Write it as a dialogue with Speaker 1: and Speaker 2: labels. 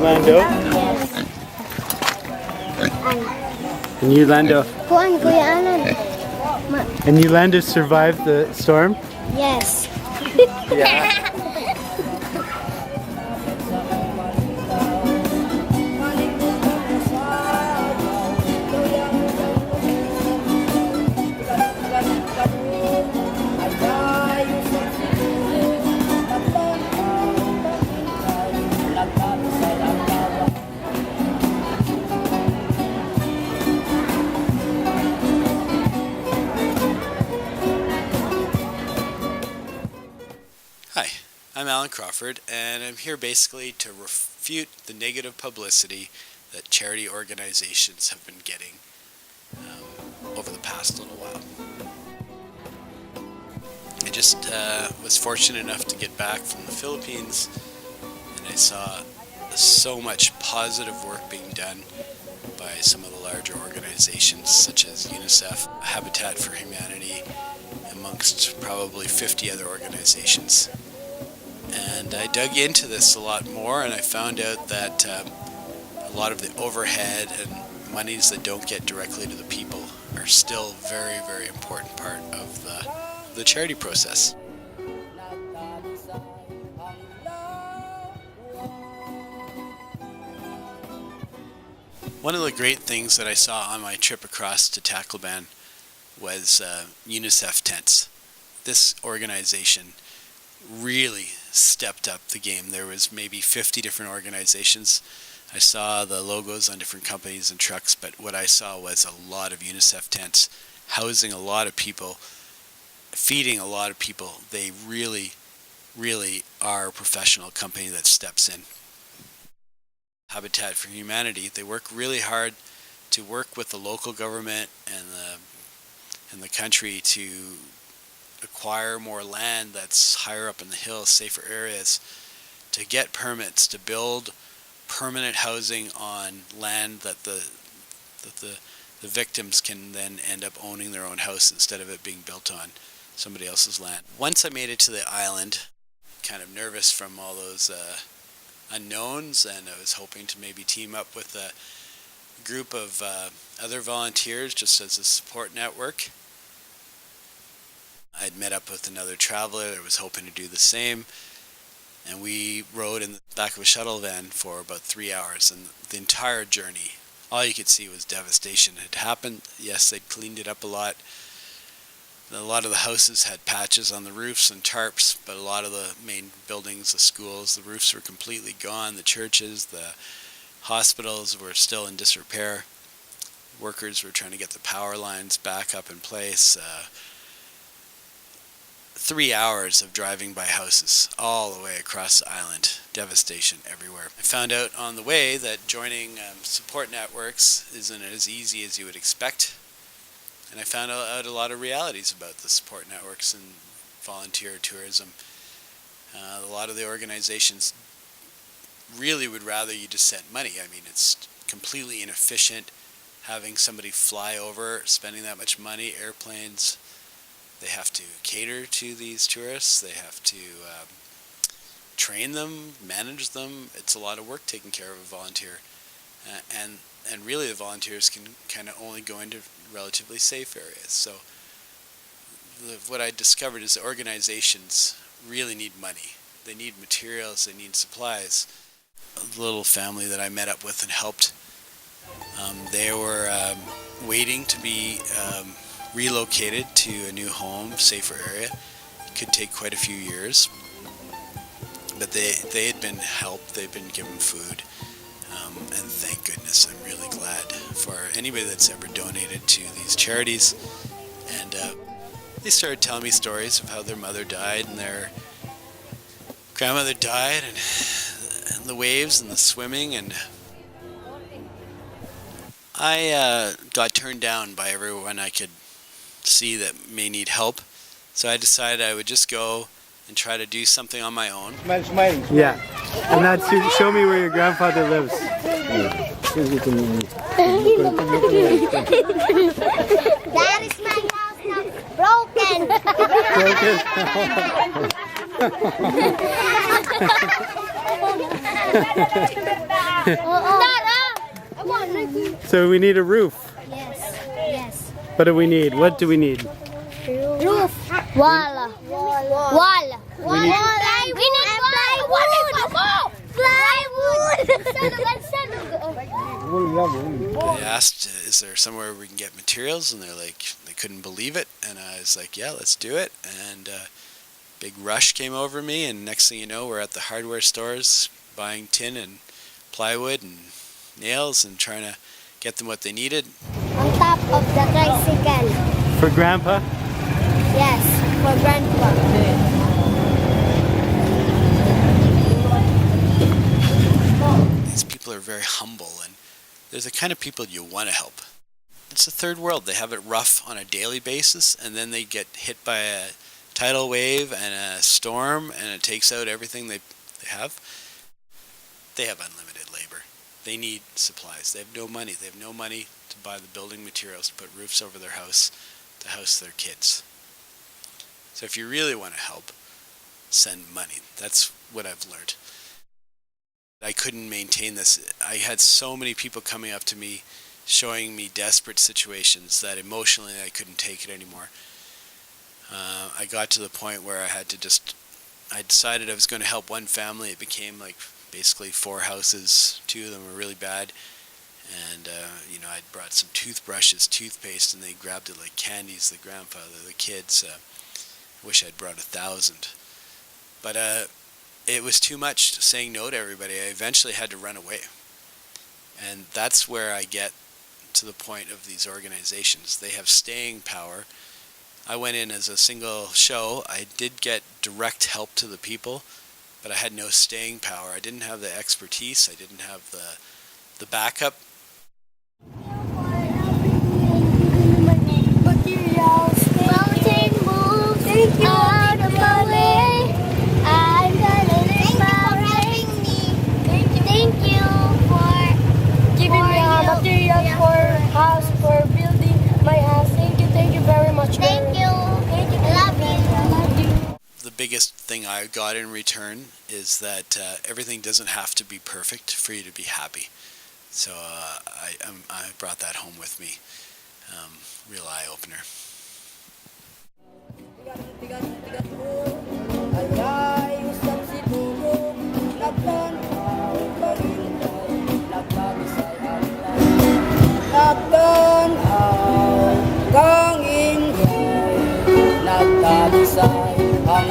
Speaker 1: Lando?
Speaker 2: Yes.
Speaker 1: And Yolanda.
Speaker 2: Kuan, Kuya Allan.
Speaker 1: And Yolanda survived the storm?
Speaker 2: Yes.
Speaker 1: Yeah.
Speaker 3: Hi, I'm Allan Crawford, and I'm here basically to refute the negative publicity that charity organizations have been getting over the past little while. I just was fortunate enough to get back from the Philippines, and I saw so much positive work being done by some of the larger organizations such as UNICEF, Habitat for Humanity, amongst probably 50 other organizations. And I dug into this a lot more, and I found out that a lot of the overhead and monies that don't get directly to the people are still a very, very important part of the charity process. One of the great things that I saw on my trip across to Tacloban was UNICEF tents. This organization really stepped up the game. There was maybe 50 different organizations. I saw the logos on different companies and trucks, but what I saw was a lot of UNICEF tents, housing a lot of people, feeding a lot of people. They really, really are a professional company that steps in. Habitat for Humanity, they work really hard to work with the local government and the country to acquire more land that's higher up in the hills, safer areas, to get permits to build permanent housing on land that the victims can then end up owning their own house instead of it being built on somebody else's land. Once I made it to the island, kind of nervous from all those unknowns, and I was hoping to maybe team up with a group of other volunteers just as a support network. I'd met up with another traveler that was hoping to do the same, and we rode in the back of a shuttle van for about 3 hours, and the entire journey, all you could see was devastation had happened. Yes, they'd cleaned it up a lot. A lot of the houses had patches on the roofs and tarps, but a lot of the main buildings, the schools, the roofs were completely gone. The churches, the hospitals were still in disrepair. Workers were trying to get the power lines back up in place. 3 hours of driving by houses all the way across the island. Devastation everywhere. I found out on the way that joining support networks isn't as easy as you would expect. And I found out a lot of realities about the support networks and volunteer tourism. A lot of the organizations really would rather you just send money. I mean, it's completely inefficient having somebody fly over, spending that much money, airplanes. They have to cater to these tourists. They have to train them, manage them. It's a lot of work taking care of a volunteer. And really the volunteers can kind of only go into relatively safe areas. So what I discovered is the organizations really need money. They need materials, they need supplies. A little family that I met up with and helped, they were waiting to be relocated to a new home, safer area. It could take quite a few years, but they had been helped, they'd been given food, and thank goodness. I'm really glad for anybody that's ever donated to these charities. And they started telling me stories of how their mother died and their grandmother died, and the waves and the swimming, and I got turned down by everyone I could see that may need help. So I decided I would just go and try to do something on my own.
Speaker 1: Yeah. And that's to show me where your grandfather lives.
Speaker 2: That is my house now. Broken.
Speaker 1: Broken. So we need a roof.
Speaker 2: Yes. Yes.
Speaker 1: What do we need? What do we need?
Speaker 2: Roof. Wall. Wall.
Speaker 1: We need-
Speaker 2: We need plywood. Plywood.
Speaker 3: I asked, is there somewhere we can get materials? And they're like, they couldn't believe it. And I was like, yeah, let's do it. And big rush came over me. And next thing you know, we're at the hardware stores buying tin and plywood and nails and trying to get them what they needed.
Speaker 2: On top of the tricycle.
Speaker 1: For Grandpa?
Speaker 2: Yes, for Grandpa.
Speaker 3: These people are very humble, and they're the kind of people you want to help. It's a third world. They have it rough on a daily basis, and then they get hit by a tidal wave and a storm, and it takes out everything they have. They have unlimited labor. They need supplies. They have no money. They have no money to buy the building materials to put roofs over their house, to house their kids. So if you really want to help, send money. That's what I've learned. I couldn't maintain this. I had so many people coming up to me, showing me desperate situations that emotionally I couldn't take it anymore. I got to the point where I decided I was going to help one family. It became like basically 4 houses. 2 of them were really bad. And, I'd brought some toothbrushes, toothpaste, and they grabbed it like candies, the grandfather, the kids. I wish I'd brought 1,000. But it was too much saying no to everybody. I eventually had to run away. And that's where I get to the point of these organizations. They have staying power. I went in as a single show. I did get direct help to the people, but I had no staying power. I didn't have the expertise. I didn't have the backup.
Speaker 2: Mountain moves out of my way. I'm gonna live my way. Thank you for
Speaker 4: Giving me materials for house, for building my house. Thank you very much.
Speaker 2: Thank you. I love you.
Speaker 3: The biggest thing I got in return is that everything doesn't have to be perfect for you to be happy. So I brought that home with me. Real eye-opener.
Speaker 4: Nagtanaw kang ingay, nagtalisay ang